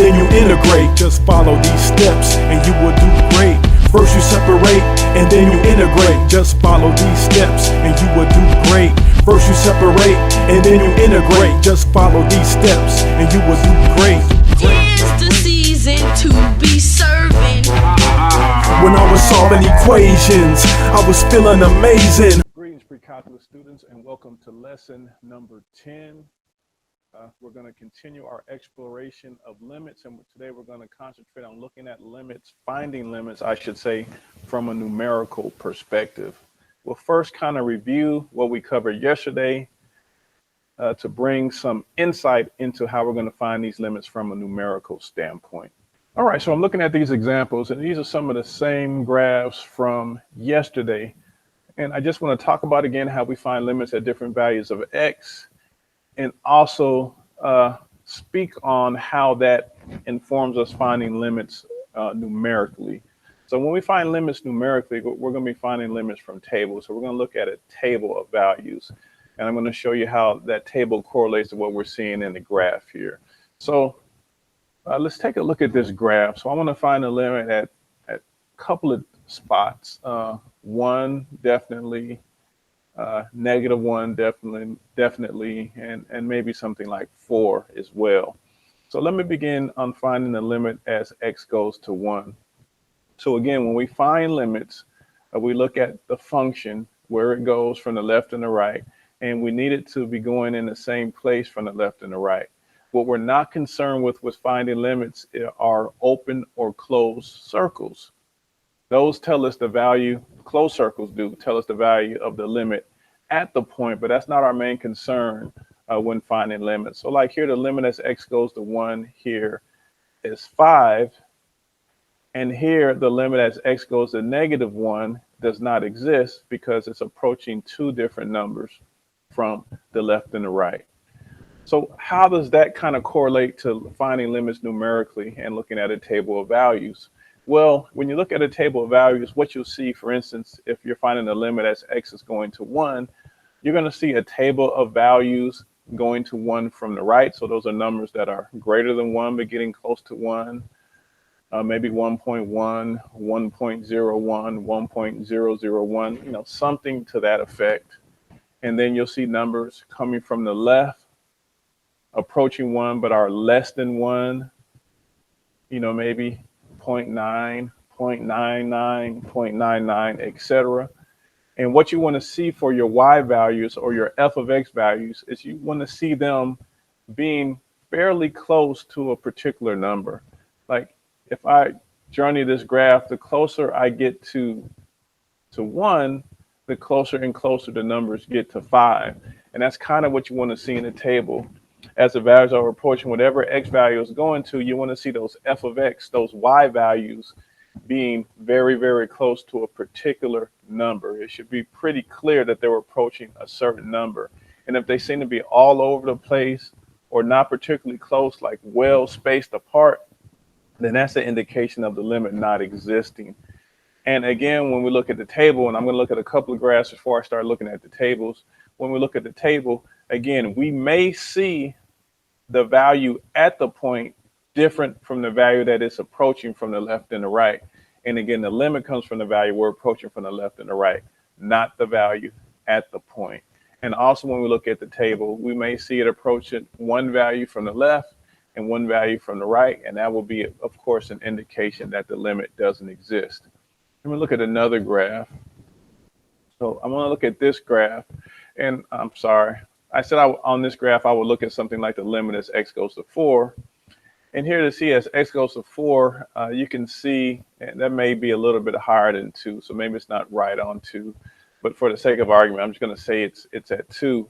then you integrate. Just follow these steps and you will do great. First you separate and then you integrate. Just follow these steps and you will do great. First you separate and then you integrate. Just follow these steps and you will do great. Tis the season to be serving. When I was solving equations, I was feeling amazing. Greetings, Precalculus students, and welcome to lesson number 10. We're going to continue our exploration of limits, and today we're going to concentrate on looking at limits, finding limits, I should say, from a numerical perspective. We'll first kind of review what we covered yesterday to bring some insight into how we're going to find these limits from a numerical standpoint. All right, so I'm looking at these examples, and these are some of the same graphs from yesterday. And I just want to talk about again how we find limits at different values of x, and also speak on how that informs us finding limits numerically. So when we find limits numerically, we're going to be finding limits from tables. So we're going to look at a table of values, and I'm going to show you how that table correlates to what we're seeing in the graph here. So let's take a look at this graph. So I want to find a limit at a couple of spots. 1 definitely, -1 definitely, and maybe something like 4 as well. So let me begin on finding the limit as x goes to 1. So again, when we find limits, we look at the function, where it goes from the left and the right, and we need it to be going in the same place from the left and the right. What we're not concerned with finding limits are open or closed circles. Those tell us the value, closed circles do tell us the value of the limit at the point, but that's not our main concern when finding limits. So like here, the limit as x goes to 1 here is 5. And here, the limit as x goes to -1 does not exist because it's approaching 2 different numbers from the left and the right. So how does that kind of correlate to finding limits numerically and looking at a table of values? Well, when you look at a table of values, what you'll see, for instance, if you're finding the limit as x is going to 1, you're going to see a table of values going to 1 from the right. So those are numbers that are greater than 1 but getting close to 1. Maybe 1.1, 1.01, 1.001, something to that effect. And then you'll see numbers coming from the left, approaching 1, but are less than 1, maybe 0.9, 0.99, 0.99, etc. And what you want to see for your y values or your f of x values is you want to see them being fairly close to a particular number. Like if I journey this graph, the closer I get to 1, the closer and closer the numbers get to 5. And that's kind of what you want to see in the table. As the values are approaching whatever x value is going to, you want to see those f of x, those y values being very, very close to a particular number. It should be pretty clear that they're approaching a certain number. And if they seem to be all over the place or not particularly close, like well spaced apart, then that's an indication of the limit not existing. And again, when we look at the table, and I'm going to look at a couple of graphs before I start looking at the tables. When we look at the table, again, we may see the value at the point different from the value that it's approaching from the left and the right. And again, the limit comes from the value we're approaching from the left and the right, not the value at the point. And also when we look at the table, we may see it approaching 1 value from the left and 1 value from the right. And that will be, of course, an indication that the limit doesn't exist. Let me look at another graph. So I'm going to look at this graph, and I'm sorry. I said on this graph, I would look at something like the limit as x goes to 4. And here to see as x goes to 4, you can see that may be a little bit higher than 2. So maybe it's not right on 2. But for the sake of argument, I'm just going to say it's at 2.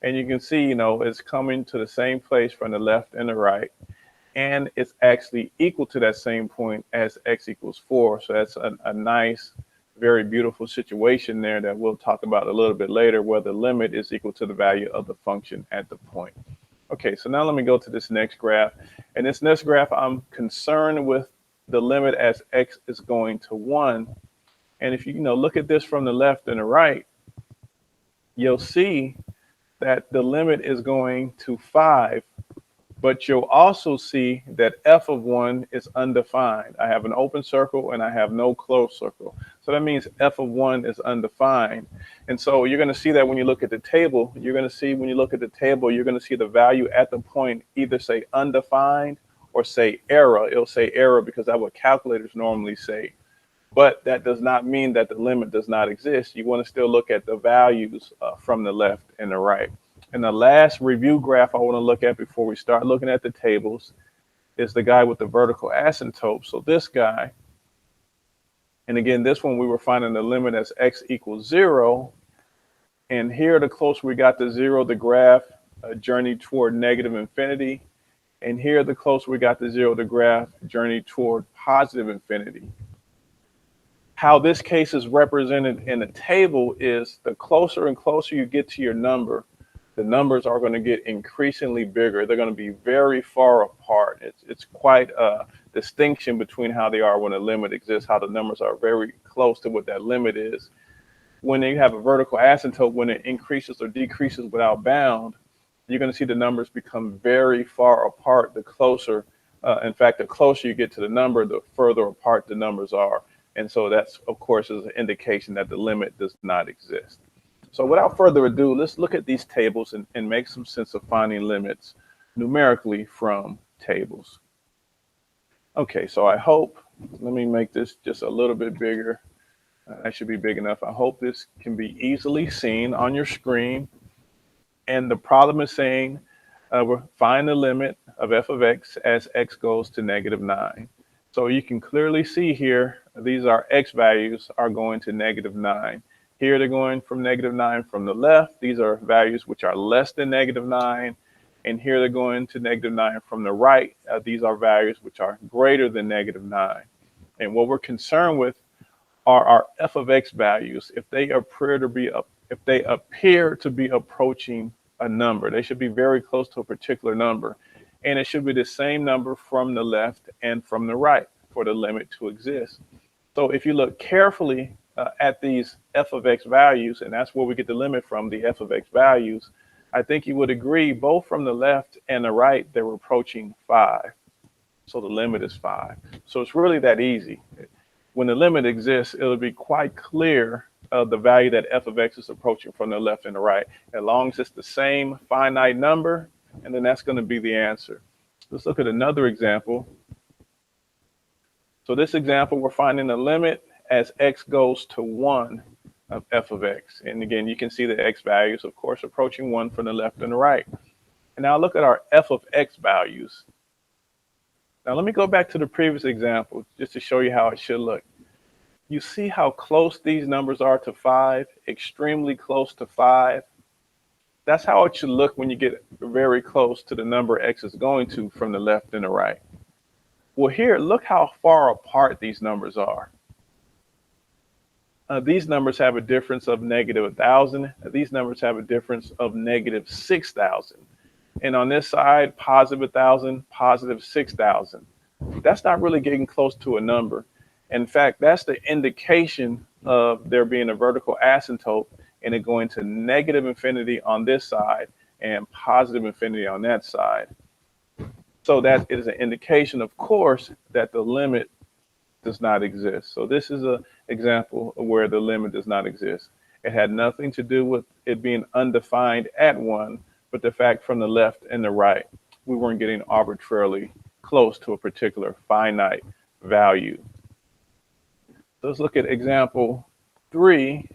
And you can see, it's coming to the same place from the left and the right. And it's actually equal to that same point as x equals 4. So that's a nice, very beautiful situation there that we'll talk about a little bit later, where the limit is equal to the value of the function at the point. Okay, so now let me go to this next graph. And this next graph, I'm concerned with the limit as x is going to 1. And if you look at this from the left and the right, you'll see that the limit is going to 5 But you'll also see that f of 1 is undefined. I have an open circle and I have no closed circle. So that means f of 1 is undefined. And so you're going to see that when you look at the table, you're going to see when you look at the table, you're going to see the value at the point either say undefined or say error. It'll say error because that's what calculators normally say. But that does not mean that the limit does not exist. You want to still look at the values from the left and the right. And the last review graph I want to look at before we start looking at the tables is the guy with the vertical asymptote. So this guy, and again, this one we were finding the limit as x equals 0. And here, the closer we got to 0, the graph journeyed toward negative infinity. And here, the closer we got to 0, the graph journeyed toward positive infinity. How this case is represented in the table is the closer and closer you get to your number, the numbers are going to get increasingly bigger. They're going to be very far apart. It's quite a distinction between how they are when a limit exists, how the numbers are very close to what that limit is. When you have a vertical asymptote, when it increases or decreases without bound, you're going to see the numbers become very far apart the closer. In fact, the closer you get to the number, the further apart the numbers are. And so that's, of course, is an indication that the limit does not exist. So without further ado, let's look at these tables and make some sense of finding limits numerically from tables. Okay, so I hope, let me make this just a little bit bigger. That should be big enough. I hope this can be easily seen on your screen. And the problem is saying, find the limit of f of x as x goes to -9. So you can clearly see here, these are x values are going to -9. Here they're going from -9 from the left. These are values which are less than -9. And here they're going to -9 from the right. These are values which are greater than -9. And what we're concerned with are our f of x values. If they appear to be approaching a number, they should be very close to a particular number. And it should be the same number from the left and from the right for the limit to exist. So if you look carefully at these f of x values, and that's where we get the limit from, the f of x values, I think you would agree both from the left and the right, they're approaching 5. So the limit is 5. So it's really that easy. When the limit exists, it'll be quite clear the value that f of x is approaching from the left and the right, as long as it's the same finite number, and then that's going to be the answer. Let's look at another example. So this example, we're finding the limit as x goes to 1 of f of x. And again, you can see the x values, of course, approaching 1 from the left and the right. And now look at our f of x values. Now let me go back to the previous example just to show you how it should look. You see how close these numbers are to 5, extremely close to 5. That's how it should look when you get very close to the number x is going to from the left and the right. Well, here, look how far apart these numbers are. These numbers have a difference of -1,000. These numbers have a difference of -6,000. And on this side, +1,000, +6,000. That's not really getting close to a number. In fact, that's the indication of there being a vertical asymptote and it going to negative infinity on this side and positive infinity on that side. So that is an indication, of course, that the limit does not exist. So this is an example of where the limit does not exist. It had nothing to do with it being undefined at 1, but the fact from the left and the right, we weren't getting arbitrarily close to a particular finite value. So let's look at example 3.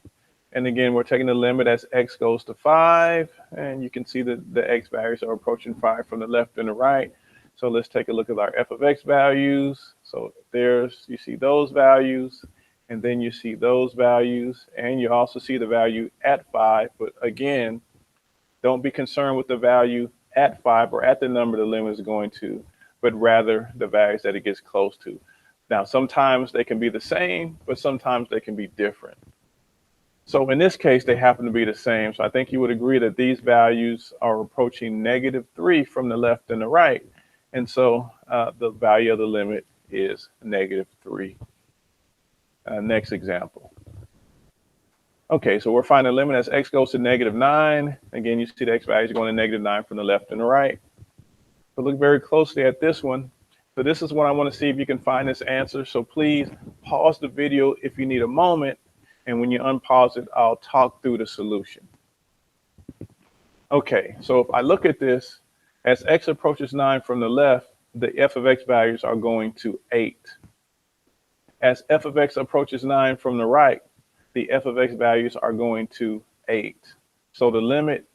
And again, we're taking the limit as x goes to 5. And you can see that the x values are approaching 5 from the left and the right. So let's take a look at our f of x values. So you see those values, and then you see those values, and you also see the value at 5. But again, don't be concerned with the value at 5 or at the number the limit is going to, but rather the values that it gets close to. Now, sometimes they can be the same, but sometimes they can be different. So in this case, they happen to be the same. So I think you would agree that these values are approaching -3 from the left and the right. And so the value of the limit is -3. Next example. Okay, so we're finding the limit as x goes to -9. Again, you see the x values going to -9 from the left and the right. But look very closely at this one. So this is what I want to see if you can find this answer. So please pause the video if you need a moment. And when you unpause it, I'll talk through the solution. Okay, so if I look at this, as x approaches 9 from the left, the f of x values are going to 8. As f of x approaches 9 from the right, the f of x values are going to 8. So the limit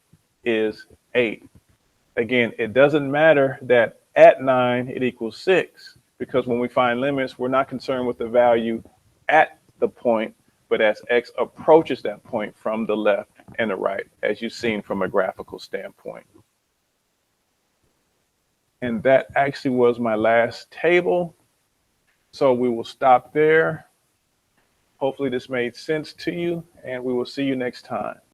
is 8. Again, it doesn't matter that at 9 it equals 6, because when we find limits, we're not concerned with the value at the point, but as x approaches that point from the left and the right, as you've seen from a graphical standpoint. And that actually was my last table. So we will stop there. Hopefully this made sense to you, and we will see you next time.